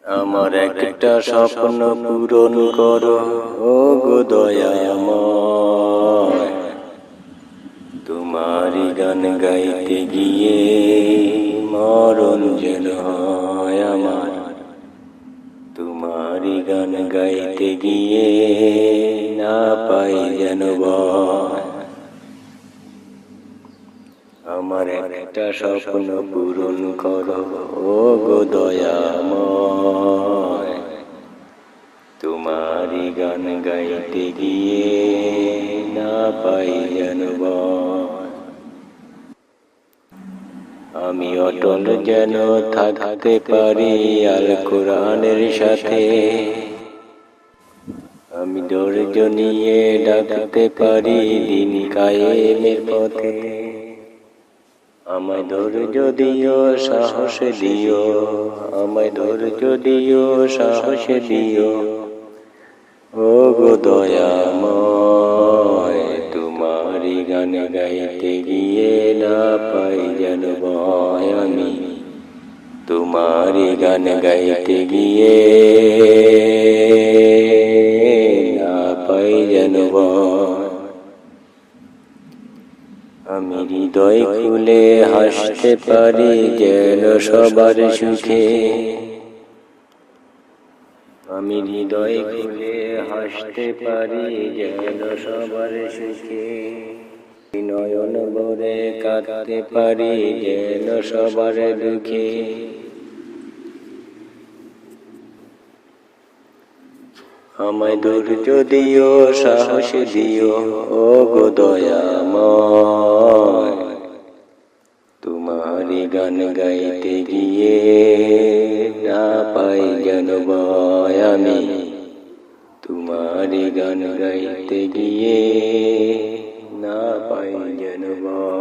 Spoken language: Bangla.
আমার একটা স্বপ্ন পূরণ করো ও গো দয়াময়। তোমারই গান গাইতে গিয়ে মরণ যেন হয় আমার। তোমারই গান গাইতে গিয়ে না পাই যেন ভয়। আমার একটা স্বপ্ন পূরণ করো ও গো দয়াময়। তোমারই গান গাইতে গিয়ে না পাই যেন ভয়। আমি অটল যেন থাকতে পারি আল কোরআনের সাথে। আমি ধৈর্য নিয়ে ডাকতে পারি দিন কায়েমের পথে। আমায় ধৈর্য দিও, সাহস দিও, আমায় ধৈর্য দিও, সাহস দিও ও গো দয়াময়। তোমারই গান গাইতে গিয়ে না পাই যেন ভয়। আমি তোমারই গান গাইতে গিয়ে না পাই যেন ভয়। আমি হৃদয় খুলে হাসতে পারি যেন সবার সুখে। আমি হৃদয় খুলে হাসতে পারি যেন সবার সুখে। নয়ন ভরে কাঁদতে পারি যেন সবার দুঃখে। আমায় ধৈর্য দিও, সাহস দিও ও গো দয়াময়। তোমারই গান গাইতে গিয়ে না পাই যেন ভয়। আমি তোমারই গান গাইতে গিয়ে না পাই যেন ভয়।